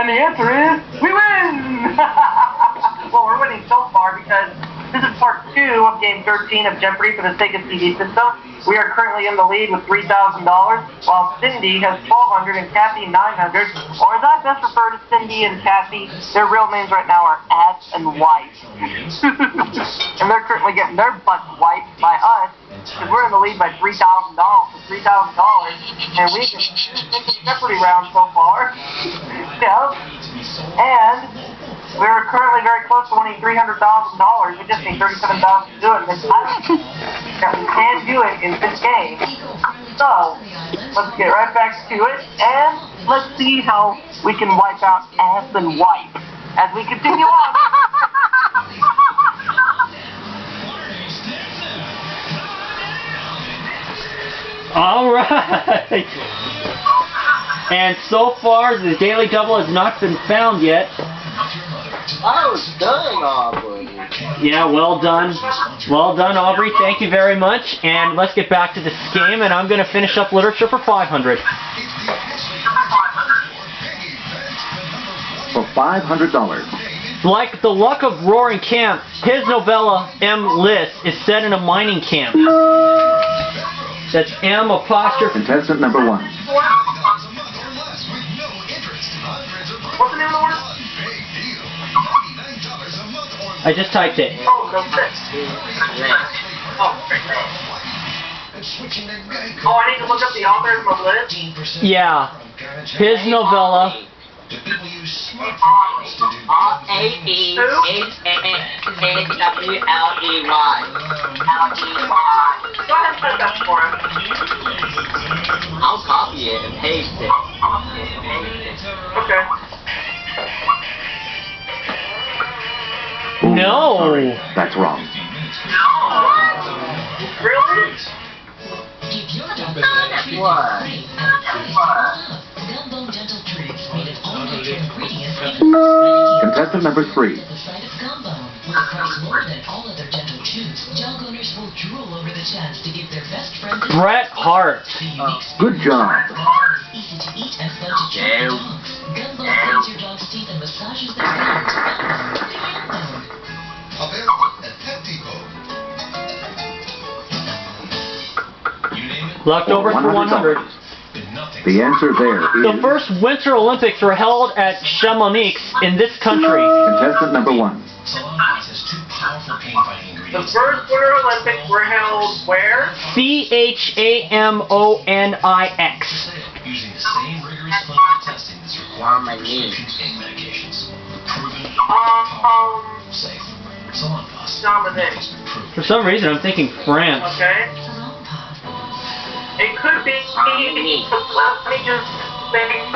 And the answer is, we win! Well, we're winning so far because this is part 2 of game 13 of Jeopardy for the Sega CD system. We are currently in the lead with $3,000, while Cindy has $1,200 and Kathy $900. Or as I best refer to Cindy and Kathy, their real names right now are Ass and Wife. And they're currently getting their butts wiped by us, because we're in the lead by $3,000, and we can take the Jeopardy round so far. Yep. And we're currently very close to winning $300,000. We just need $37,000 to do it. And we can do it in this game. So, let's get right back to it, and let's see how we can wipe out Ass and Wipe as we continue on. All right. And so far, the Daily Double has not been found yet. I was done, Aubrey. Yeah, well done. Well done, Aubrey. Thank you very much. And let's get back to this game, and I'm going to finish up literature for $500. For $500. Like the luck of Roaring Camp, his novella, M. List, is set in a mining camp. That's M apostrophe. Contestant number 1. What's the name of the word? I just typed it. Oh, no shit. Oh, I need to look up the author of my list? Yeah. His novella. R-A-E-H-A-W-L-E-Y. Go ahead and put that for him. I'll copy it and paste it. Okay. No. Sorry, that's wrong. Really? What? Contestant number 3. Bret Hart. Good job. Left over for $100. The answer there is... The first Winter Olympics were held at Chamonix in this country. Contestant number 1. The first Winter Olympics were held where? Chamonix. Using the same rigorous clinical testing that's required for prescription pain medications. Proven, safe. Salonpas. Dominic. For some reason, I'm thinking France. Okay. It could be. Let me just think.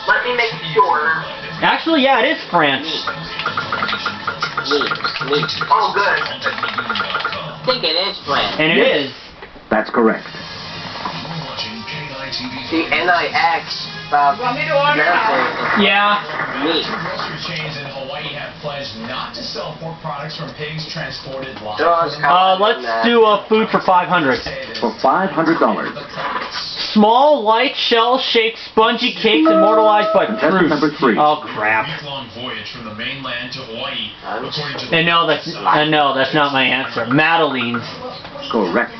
Let me make sure. Actually, yeah, it is France. Oh, good. I think it is French. And it is. That's correct. See, N-I-X. Want me to order now? Yeah. Meat. Grocery chains in Hawaii have pledged not to sell pork products from pigs transported live. Let's do a food for $500. For $500. Small, light, shell-shaped, spongy cakes immortalized by Contestant number fruit. 3. Oh crap! Week-long voyage from the mainland to Hawaii, according to And no, that's not my answer. Madeleines. Correct.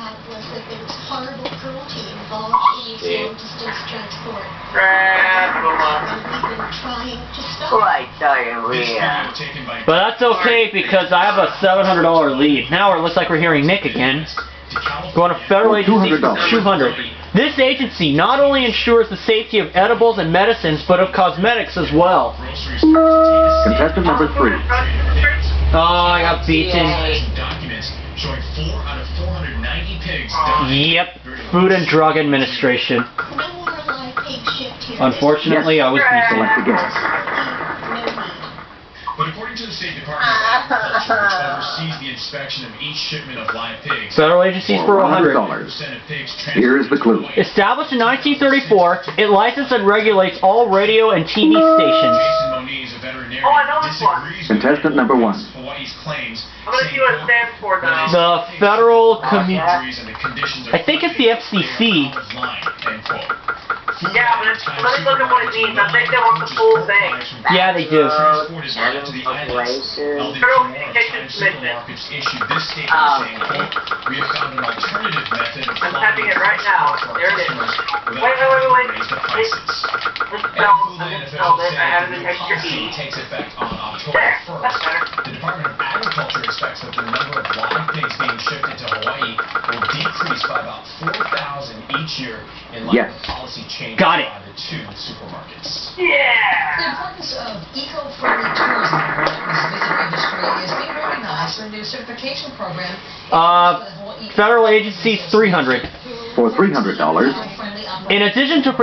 Like diarrhea. But that's okay because I have a $700 lead. Now it looks like we're hearing Nick again. Going to federal agency for $200. This agency not only ensures the safety of edibles and medicines, but of cosmetics as well. Contestant number 3. Oh, I got beaten. documents showing 4 out of 490 pigs. Yep, Food and Drug Administration. Unfortunately, I was beaten. Select again. But according to the State Department of Agriculture, which oversees the inspection of each shipment of live pigs, Federal agencies for $100. percent of pigs Here is the clue. Established in 1934, it licensed and regulates all radio and TV stations. Jason Moniz, a veterinarian, Oh, I know this one. disagrees Contestant number 1. Hawaii's claims. I'm going to see what it stands for now. The Federal Commu... I I think it's the FCC. Yeah, but let me look at what it means. I think they want the full thing. Yeah, they do. Transport is limited to the islands. While the Federal more Communications federal Commission. markets issued this statement saying, quote, we have found an alternative method of I'm typing it right now. There it is. Wait. raise the prices. I misspelled it. I added an extra E. Takes effect on October There, that's 1st. better. The Department of Agriculture expects that the number of live pigs being shipped into Hawaii will decrease by about 4,000 each year in light Yes. of policy changes Got it. by the two supermarkets. The Yeah! importance of eco-friendly tourism in Hawaii's visitor industry is being recognized through a new certification program. Federal agencies 300. For $300, In addition to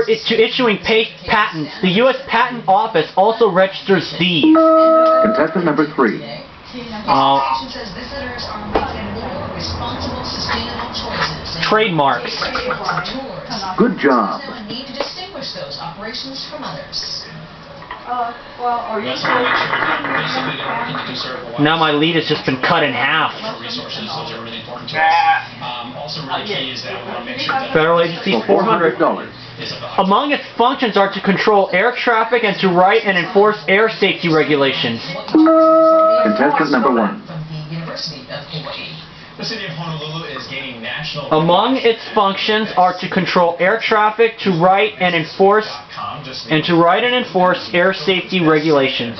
issuing patents, the U.S. Patent Office also registers these. contestant number 3. The says visitors are making more responsible, sustainable choices. Trademarks. Good job. There's now a need to distinguish those operations from others. We also want to make sure that basically they're working to conserve Hawaii. Now my lead has just been cut in half. Resources, those are really important to us. Also really key is that we want to make sure that Federal agencies For 400. $400, is of the highest Among its functions are to control air traffic and to write and enforce air safety regulations. contestant number 1. From the University of Hawaii. The city of Honolulu is gaining national Among its functions are to control air traffic, to write and enforce air safety regulations.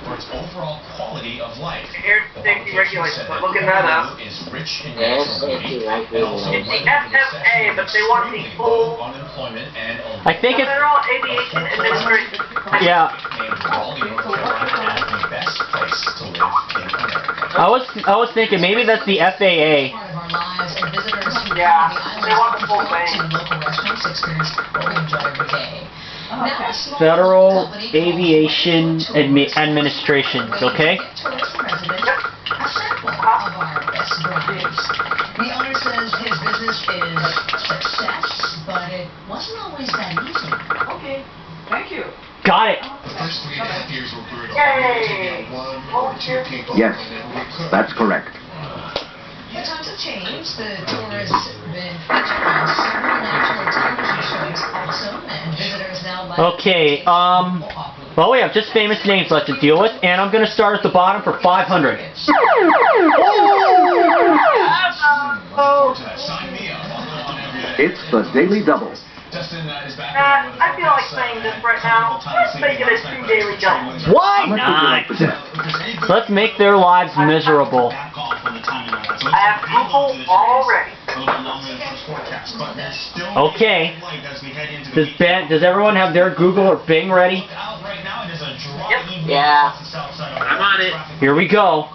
For its overall quality of life. Air safety regulations. I'm looking that up. Is rich in Air natural safety beauty and also It's the lightly FFA, but they want the full- unemployment and I think it's Federal Aviation Administration. yeah. named Raleigh, North Carolina as the best place to live in America. I was thinking maybe that's the FAA. Part of our lives, and visitors who Yeah, come to the they want islands the full to thing. local restaurants to experience what we enjoy every day. Now, a small Federal company called Aviation Tours Administration, okay? Tourist residents a sample of our best brands. The owner says his business is success, but it wasn't always that easy. Okay, thank you. Got it. The first 3.5 years were brutal. Yay! One or two people. Yes, that's correct. The times have changed. The tour has been featured on several national television shows also, and visitors now like Okay, well we have just famous names left to deal with, and I'm gonna start at the bottom for 500. Sign me up. I'll go on every day. It's the Daily Double. Dustin is back. I feel like playing this right now. Let's make it a 2 daily double. Why How much would you not? like to bet? Let's make their lives miserable. I have people already. Okay. Does everyone have their Google or Bing ready? Yeah. I'm on it. Here we go.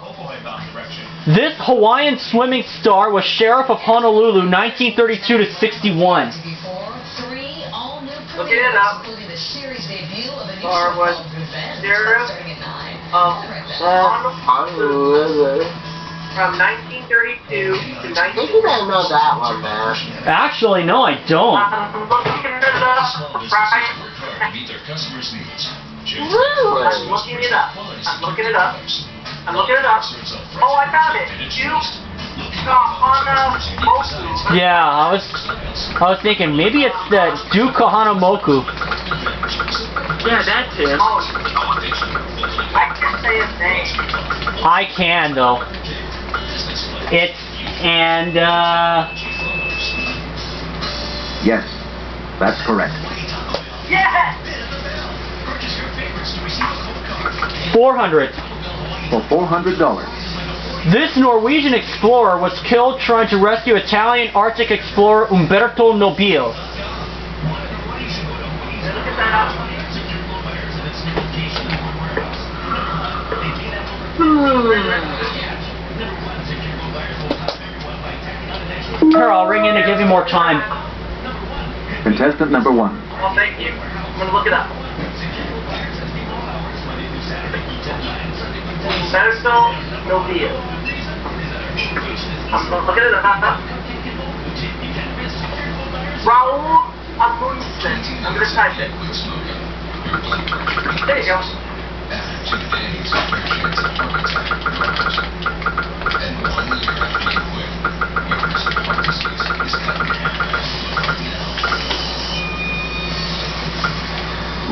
This Hawaiian swimming star was sheriff of Honolulu 1932 to 61. before 3 all-new Look it up. including the series debut of a new Star show was called Revenge, sheriff starting at 9. of Honolulu. from 1932 to I think you gotta know that one, man. Actually, no, I don't. I'm looking it up. Right. Meet their customers' needs. I'm looking it up. I'm looking it up. I'm looking it up. Oh, I found it. Moku. Yeah, I was thinking maybe it's the Duke Kahanamoku. Yeah, that's him. Oh, I can't say his name. I can though. Yes, that's correct. Yeah! 400. For $400, This Norwegian explorer was killed trying to rescue Italian Arctic explorer Umberto Nobile. Look at that. Here, I'll ring in to give you more time. contestant number 1. Well, thank you. I'm gonna look it up. Umberto Nobile. I'm looking it up. Raul Amundsen. I'm gonna type it. There you go.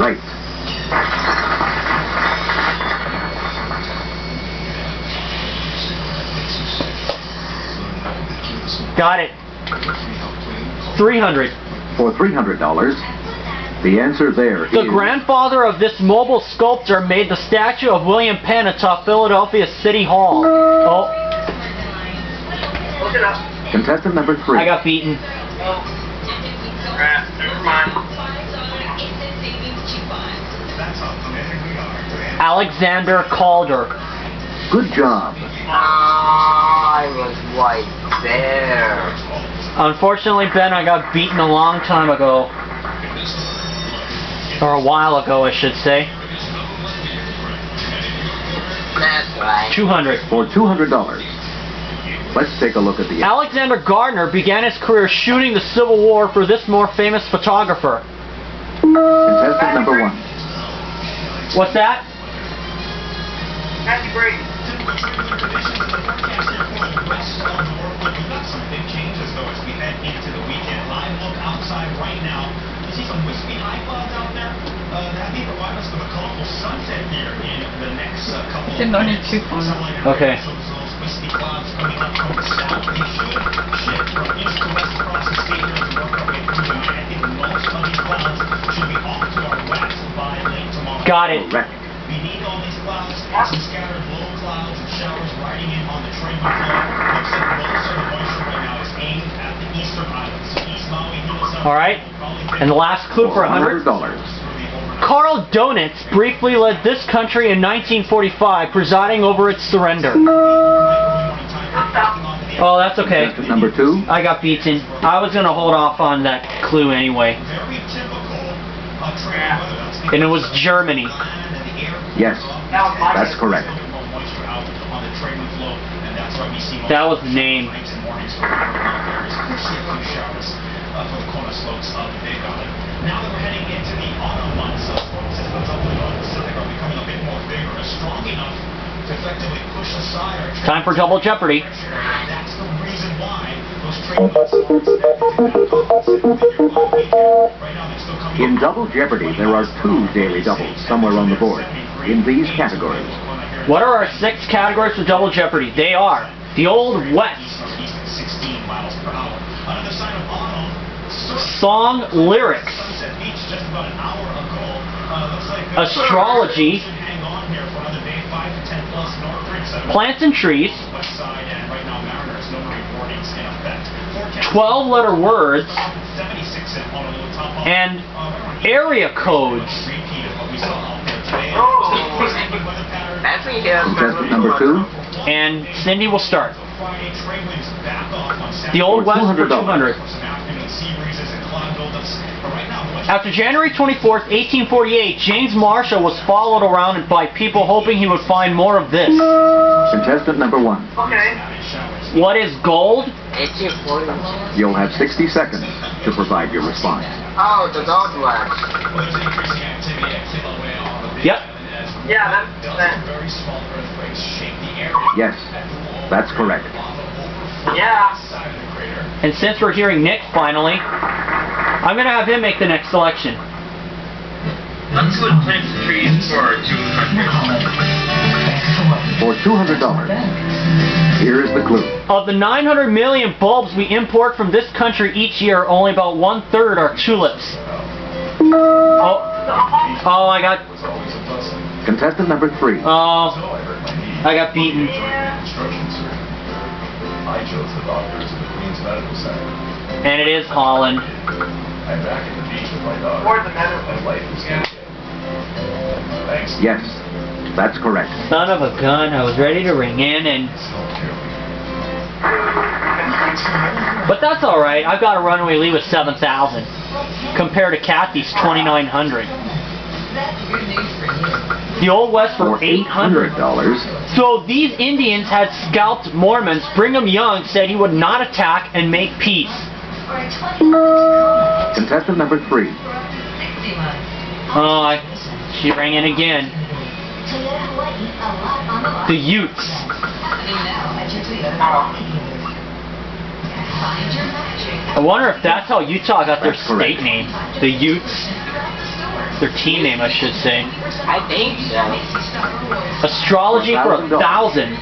right. Got it. 300. For $300, the answer there is... The grandfather of this mobile sculptor made the statue of William Penn atop Philadelphia City Hall. Oh, Look it up. Contestant number 3. I got beaten. Never mind. Alexander Calder. Good job. I was right there. Unfortunately, Ben, I got beaten a long time ago. Or a while ago, I should say. That's right. 200. For $200, let's take a look at the... Alexander Gardner began his career shooting the Civil War for this more famous photographer. Contestant number 1. What's that? Matthew Brady. Didn't know need two phones. Okay. Got it. Correct. Beneath all these clouds, some scattered low clouds and showers riding in on the trade flow. Looks like most of the moisture right now is aimed at the eastern islands. East Maui, Hilo, All right. And the last clue for $100. Karl Donitz briefly led this country in 1945, presiding over its surrender. Oh, that's okay. Contestant number 2. I got beaten. I was gonna hold off on that clue anyway. very typical trade weather. And it was Germany. Yes, that's correct. That was the name. Now that we're heading into the autumn months, storm systems up in the North Pacific are becoming a bit more vigorous, strong enough to effectively push aside our Time for Double Jeopardy. That's the reason why those trade winds are expected to right now they're still coming In Double Jeopardy, there are 2 daily doubles somewhere on the board in these categories. What are our 6 categories for Double Jeopardy? They are the Old West, east at 16 miles per hour. Another sign of autumn, song lyrics, Sunset Beach just about an hour ago. Looks like astrology, hang on here for another day, 5 to 10 plus Northridge, plants and trees, west side, and right now Mariners, no marine warnings in effect. Forecast 12-letter words, 76 in Honolulu, top off. and area codes. Repeat of what we saw out there today. Weather pattern. That's me here. Contestant number 2. And Cindy will start. Friday, trade winds back off on Saturday. The Old West for $200. 200. Some afternoon sea breezes and cloud buildups. But right now, west After January 24th, 1848, James Marshall was followed around by people hoping he would find more of this. Contestant number 1. Okay. showers. What is gold? 1840. You'll have 60 seconds to provide your response. Oh, the Old West. Well, there's increasing activity at Kilauea on the Yep. Yeah, that's very small earthquakes shake the area. Yes, that's correct. yeah. Side of the crater. And since we're hearing Nick finally, I'm going to have him make the next selection. Let's go to plants and trees for 200. For $200, here is the clue. Of the 900 million bulbs we import from this country each year, only about 1/3 are tulips. Oh, I got... Contestant number 3. Oh, I got beaten. I chose the doctors at the Queen's Medical Center. And it is Holland. I'm back at the beach with my daughter. Or the metal. My life is good. Thanks. Yes, that's correct. Son of a gun, I was ready to ring in and... But that's alright, I've got a runaway lead with 7,000. Compared to Kathy's 2,900. The Old West for For $800. $800, So these Indians had scalped Mormons. Brigham Young said he would not attack and make peace. contestant number 3. Oh, she rang in again. The Utes. I wonder if that's how Utah got their That's correct. state name. The Utes. Their team name, I should say. I think so. Astrology for $1,000.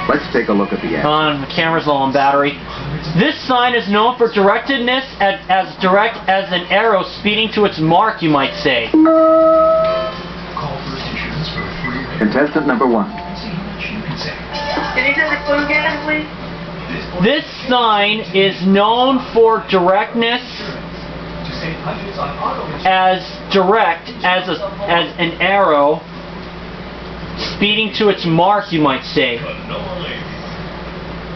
Let's take a look at the ad. On the camera's low on battery. This sign is known for directedness, as direct as an arrow speeding to its mark, you might say. Contestant number 1. Can you say the clue again, please? This sign is known for directness, as direct as an arrow speeding to its mark, you might say.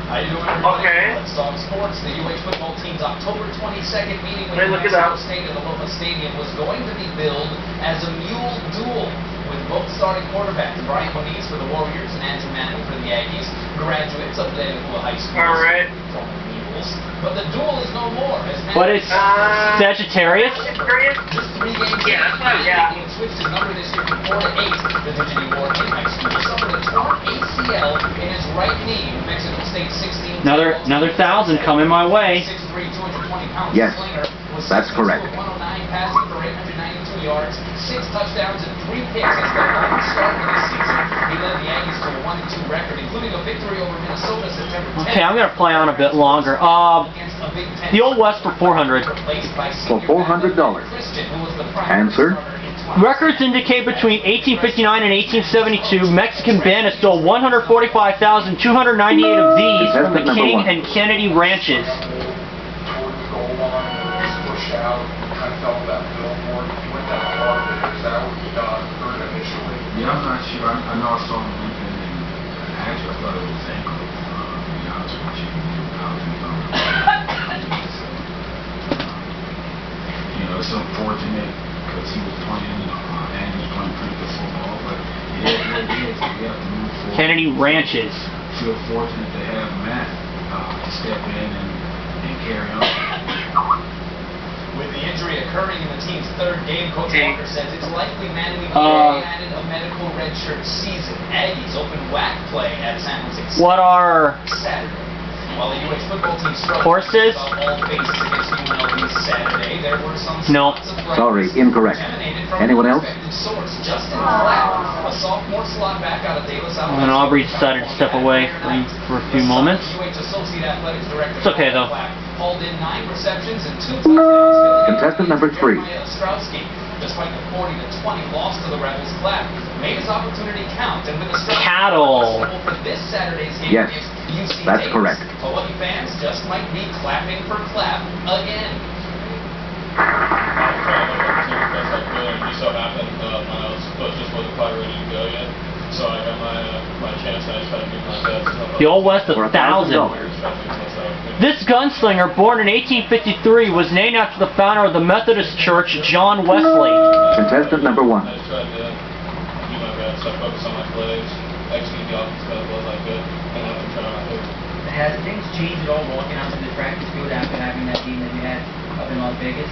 How you doing, everybody? Okay. Let's talk sports. The UH football team's October 22nd meeting with Hey, look it up. State in the local stadium was going to be billed as a mule duel with both starting quarterbacks, Brian Moniz for the Warriors and Andrew Manning for the Aggies, graduates of Leadville High School. All right. Mules. But the duel is no more. As But it's Sagittarius. Curious? just 3 games. Yeah, that's what- yeah. He switched his number this year from 4 to 8. The Divinity Ward in high school suffered a torn ACL in his right knee. New Mexico State 16. Another 1,000 coming my way. 6'3", 220 pounds. Yes, Slinger was that's 6'2", correct. 109 passing for 892 yards, 6 touchdowns and 3 picks as the lone start of the season. He led the Aggies to a 1-2 record, including a victory over Minnesota September 10th. Okay, I'm gonna play on a bit longer. Against a Big Ten The Old West for 400. replaced by For senior $400. Christian, who was the primary Answer? starter in 20. Records indicate between 1859 and 1872, Mexican bandits stole 145,298 of these from the Contestant number King 1. and Kennedy ranches. Towards the goal line, pushed out, kind of felt that billboard. He went that far, but is that what you heard initially? Yeah, I'm not sure. I know I saw him leaping, and actually I thought it was his ankle, to be honest with you. You know, it's unfortunate because he was playing, and he was playing pretty good football, but it is what it is. We have to move forward. Kennedy ranches. Feel fortunate to have Matt to step in and carry on. With the injury occurring in the team's third game, Coach Walker says it's likely Manning will be added a medical redshirt season. Aggies open whack play at San Jose State What are Saturday. While the UH football team struggled Horses? about all faces against UNLV Saturday, there were some No. spots of brightness Sorry, incorrect. emanated from Anyone an else? unexpected source. Justin Clapp, a sophomore slot back out of De La Salle. And Aubrey decided to step away for a few moments. UH Associate Athletics Director It's okay, though. Clapp hauled in 9 receptions and 2 touchdowns. Contestant number 3. Jeremiah Ostrowski, despite the 40-20 loss to the Rebels, Clapp made his opportunity count, and with the Cattle. for this Saturday's game Yes, against UC that's Davis, correct. Hawaii fans just might be clapping for Clapp again. Just so happened, my foot just wasn't quite ready to go yet. So I got my chance, and I just had to do my best. The Old West For $1,000. $1,000. This gunslinger, born in 1853, was named after the founder of the Methodist Church, John Wesley. Contestant number 1. I just tried to do my best. I focused on my plays, execute the offense as well as I could, and I've been trying my best. Has things changed at all walking onto the practice field after having that game that you had up in Las Vegas?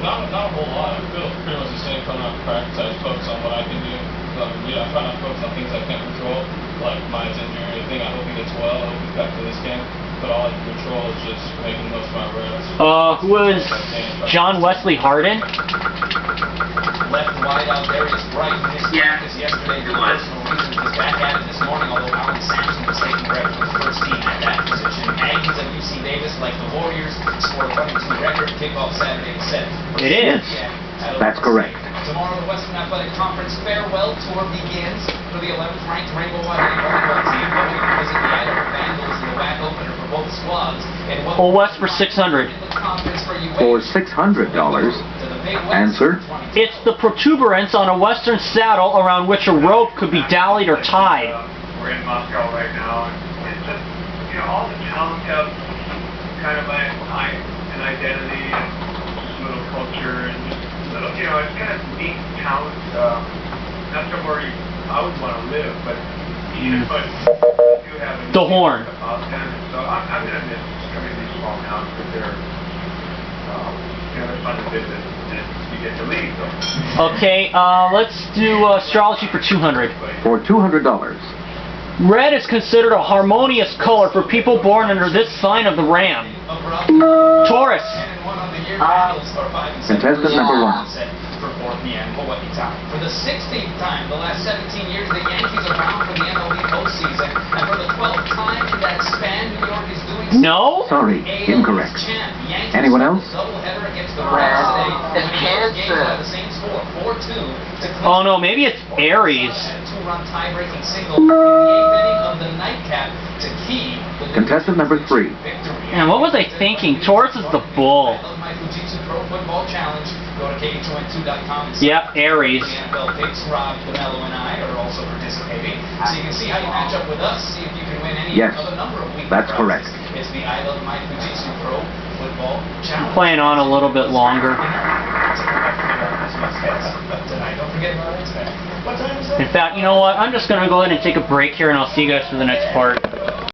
Not a whole lot. I feel pretty much the same coming out of practice. I just focus on what I can do. I try not to focus on things I can't control, like my injury or anything. I hope he gets well. I hope he's back to this game. But all I can control is just making the most of my reps. Who was John Wesley Hardin? Left wide out Darius Bright missed practice yesterday for personal reasons. He's back at it this morning, although Alan Sampson was taking reps with the first team at that position. Aggies of UC Davis, like the Warriors, scored a 22 record kickoff Saturday at 7. It is. That's correct. Tomorrow, the Western Athletic Conference farewell tour begins for the 11th ranked Rainbow White volleyball team. Going to visit the Idaho Vandals in the WAC opener for both squads. And what Old West for 600. For $600. Answer? It's the protuberance on a western saddle around which a rope could be dallied or tied. We're in Moscow right now, and it's just, all the towns have kind of an identity and little culture and just little, it's kind of neat towns. Not somewhere I would want to live, but but do have The Horn. So I'm going to miss coming to these small towns because they're fun to visit and you get to leave. So. Okay, let's do astrology for 200. For $200. Red is considered a harmonious color for people born under this sign of the ram. Taurus. one of the year Cardinals are 5 and 7. Contestant number 1. Set for 4 p.m. Hawaii time. For the 16th time, the last 17 years, the Yankees are bound for the MLB postseason, and for the 12th time in that span, New York is doing so. No? Sorry, incorrect. Anyone else? Doubleheader against the Braves today, winning both games by the same score, 4-2. Oh no, maybe it's Aries. Two-run tie-breaking single in the 8th inning of the nightcap to key the Contestant number 3. victory. Man, what was I thinking? Taurus is the bull. I love my Fujitsu Pro Football Challenge. Go to K2N2.com and see Yep, Aries. the NFL picks. Rob, DeMello, and I are also participating. So you can see how you match up with us, see if you can win any Yes, of a number of weekly that's prizes. correct. It's the I Love My Fujitsu Pro Football Challenge. Playing on a little bit longer. But tonight, don't forget about it. What time is it? In fact, you know what? I'm just going to go ahead and take a break here, and I'll see you guys for the next part.